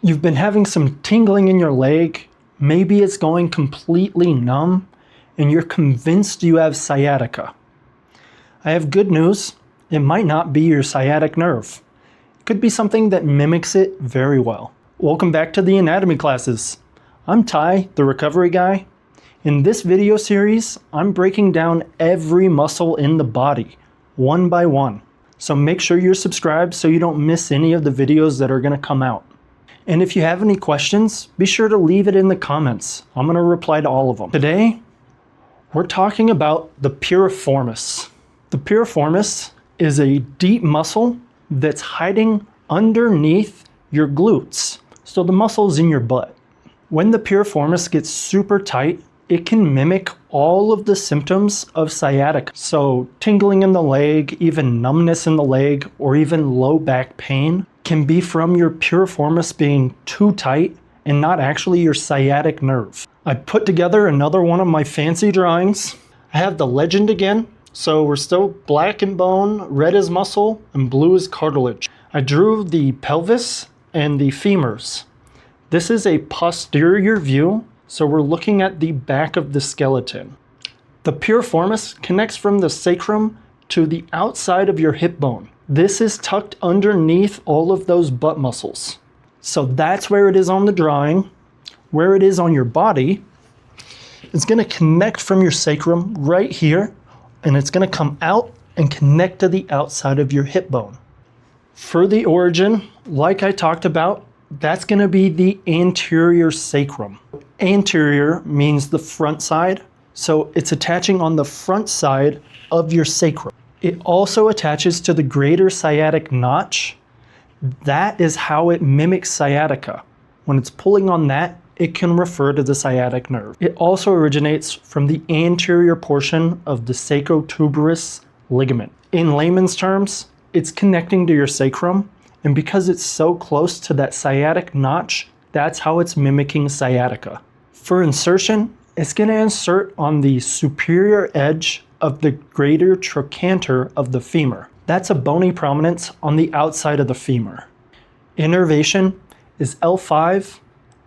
You've been having some tingling in your leg, maybe it's going completely numb, and you're convinced you have sciatica. I have good news, it might not be your sciatic nerve. It could be something that mimics it very well. Welcome back to the anatomy classes. I'm Ty, the recovery guy. In this video series, I'm breaking down every muscle in the body, one by one. So make sure you're subscribed so you don't miss any of the videos that are going to come out. And if you have any questions, be sure to leave it in the comments. I'm going to reply to all of them. Today, we're talking about the piriformis. The piriformis is a deep muscle that's hiding underneath your glutes. So the muscles in your butt. When the piriformis gets super tight, it can mimic all of the symptoms of sciatica. So tingling in the leg, even numbness in the leg, or even low back pain can be from your piriformis being too tight and not actually your sciatic nerve. I put together another one of my fancy drawings. I have the legend again. So we're still black in bone, red as muscle, and blue as cartilage. I drew the pelvis and the femurs. This is a posterior view. So we're looking at the back of the skeleton. The piriformis connects from the sacrum to the outside of your hip bone. This is tucked underneath all of those butt muscles. So that's where it is on the drawing. Where it is on your body, it's going to connect from your sacrum right here, and it's going to come out and connect to the outside of your hip bone. For the origin, like I talked about, that's going to be the anterior sacrum. Anterior means the front side, so it's attaching on the front side of your sacrum. It also attaches to the greater sciatic notch. That is how it mimics sciatica. When it's pulling on that, it can refer to the sciatic nerve. It also originates from the anterior portion of the sacrotuberous ligament. In layman's terms, it's connecting to your sacrum, and because it's so close to that sciatic notch, that's how it's mimicking sciatica. For insertion, it's going to insert on the superior edge of the greater trochanter of the femur. That's a bony prominence on the outside of the femur. Innervation is L5,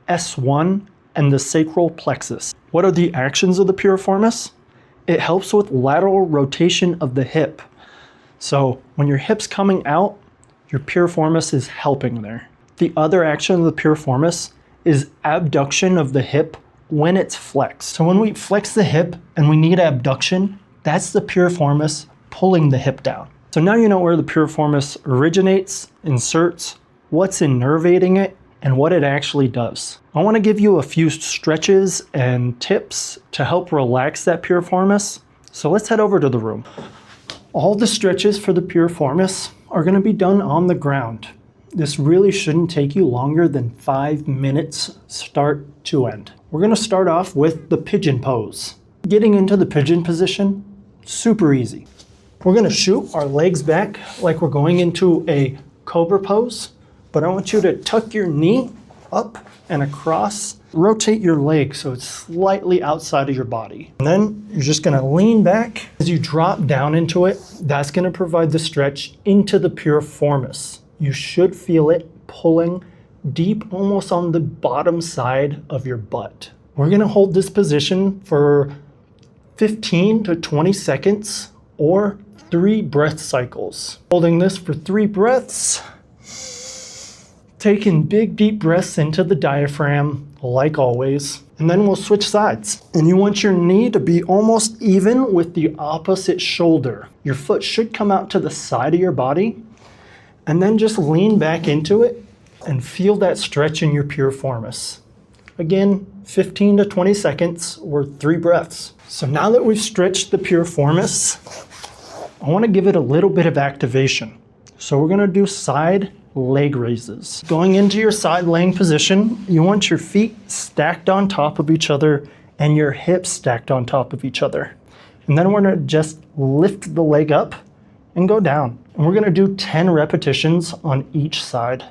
S1, and the sacral plexus. What are the actions of the piriformis? It helps with lateral rotation of the hip. So when your hip's coming out, your piriformis is helping there. The other action of the piriformis is abduction of the hip when it's flexed. So when we flex the hip and we need abduction, that's the piriformis pulling the hip down. So now you know where the piriformis originates, inserts, what's innervating it, and what it actually does. I want to give you a few stretches and tips to help relax that piriformis. So let's head over to the room. All the stretches for the piriformis are going to be done on the ground. This really shouldn't take you longer than 5 minutes start to end. We're going to start off with the pigeon pose. Getting into the pigeon position, super easy. We're going to shoot our legs back like we're going into a cobra pose, but I want you to tuck your knee up and across. Rotate your leg so it's slightly outside of your body. And then you're just going to lean back. As you drop down into it, that's going to provide the stretch into the piriformis. You should feel it pulling deep almost on the bottom side of your butt. We're going to hold this position for 15 to 20 seconds or 3 breath cycles. Holding this for 3 breaths. Taking big deep breaths into the diaphragm, like always. And then we'll switch sides. And you want your knee to be almost even with the opposite shoulder. Your foot should come out to the side of your body. And then just lean back into it and feel that stretch in your piriformis. Again, 15 to 20 seconds or 3 breaths. So now that we've stretched the piriformis, I want to give it a little bit of activation. So we're going to do side leg raises. Going into your side laying position, you want your feet stacked on top of each other and your hips stacked on top of each other. And then we're going to just lift the leg up and go down. And we're going to do 10 repetitions on each side.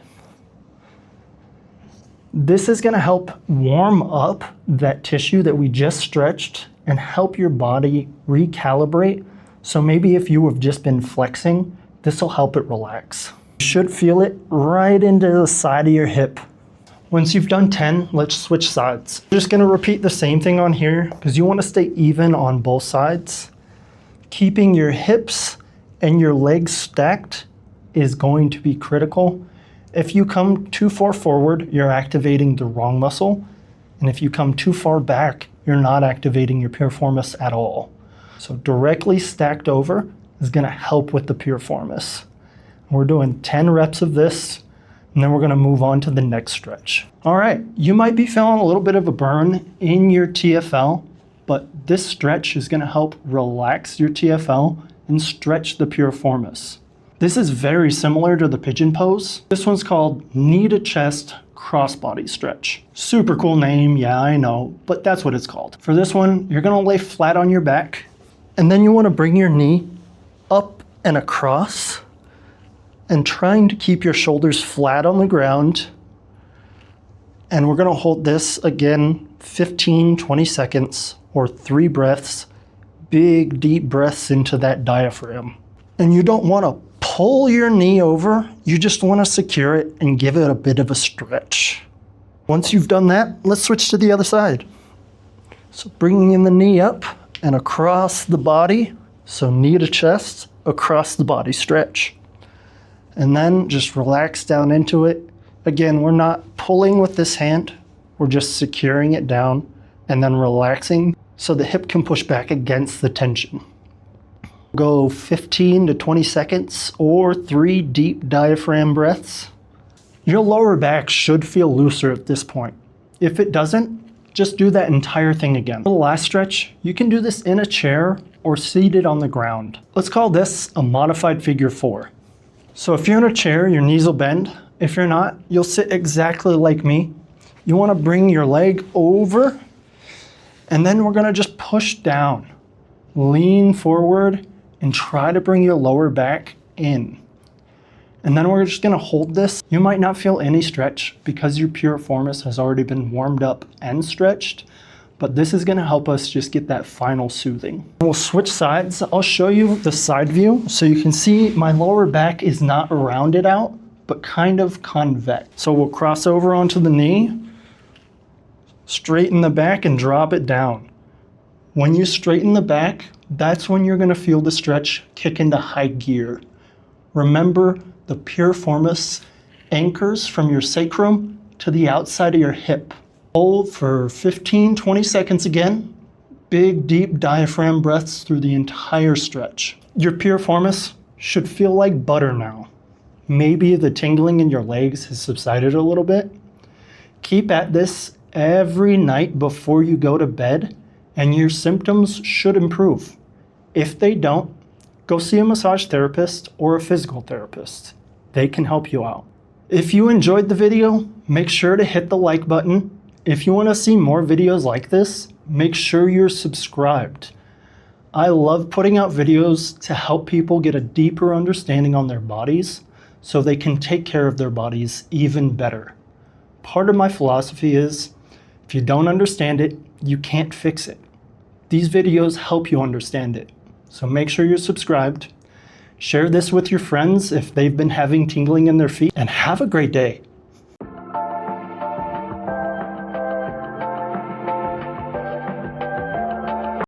This is going to help warm up that tissue that we just stretched and help your body recalibrate. So maybe if you have just been flexing, this will help it relax. You should feel it right into the side of your hip. Once you've done 10, let's switch sides. You're just gonna repeat the same thing on here because you wanna stay even on both sides. Keeping your hips and your legs stacked is going to be critical. If you come too far forward, you're activating the wrong muscle. And if you come too far back, you're not activating your piriformis at all. So directly stacked over is gonna help with the piriformis. We're doing 10 reps of this, and then we're gonna move on to the next stretch. All right, you might be feeling a little bit of a burn in your TFL, but this stretch is gonna help relax your TFL and stretch the piriformis. This is very similar to the pigeon pose. This one's called knee to chest crossbody stretch. Super cool name, yeah, I know, but that's what it's called. For this one, you're gonna lay flat on your back, and then you wanna bring your knee up and across, and trying to keep your shoulders flat on the ground. And we're gonna hold this again, 15, 20 seconds, or 3 breaths, big deep breaths into that diaphragm. And you don't wanna pull your knee over, you just wanna secure it and give it a bit of a stretch. Once you've done that, let's switch to the other side. So bringing in the knee up and across the body, so knee to chest, across the body stretch. And then just relax down into it. Again, we're not pulling with this hand, we're just securing it down and then relaxing so the hip can push back against the tension. Go 15 to 20 seconds or 3 deep diaphragm breaths. Your lower back should feel looser at this point. If it doesn't, just do that entire thing again. For the last stretch, you can do this in a chair or seated on the ground. Let's call this a modified figure 4. So if you're in a chair, your knees will bend. If you're not, you'll sit exactly like me. You wanna bring your leg over, and then we're gonna just push down. Lean forward and try to bring your lower back in. And then we're just gonna hold this. You might not feel any stretch because your piriformis has already been warmed up and stretched, but this is gonna help us just get that final soothing. We'll switch sides. I'll show you the side view so you can see my lower back is not rounded out, but kind of convex. So we'll cross over onto the knee, straighten the back and drop it down. When you straighten the back, that's when you're gonna feel the stretch kick into high gear. Remember, the piriformis anchors from your sacrum to the outside of your hip. Hold for 15, 20 seconds again. Big, deep diaphragm breaths through the entire stretch. Your piriformis should feel like butter now. Maybe the tingling in your legs has subsided a little bit. Keep at this every night before you go to bed, and your symptoms should improve. If they don't, go see a massage therapist or a physical therapist. They can help you out. If you enjoyed the video, make sure to hit the like button. If you want to see more videos like this, make sure you're subscribed. I love putting out videos to help people get a deeper understanding on their bodies so they can take care of their bodies even better. Part of my philosophy is, if you don't understand it, you can't fix it. These videos help you understand it. So make sure you're subscribed. Share this with your friends if they've been having tingling in their feet, and have a great day.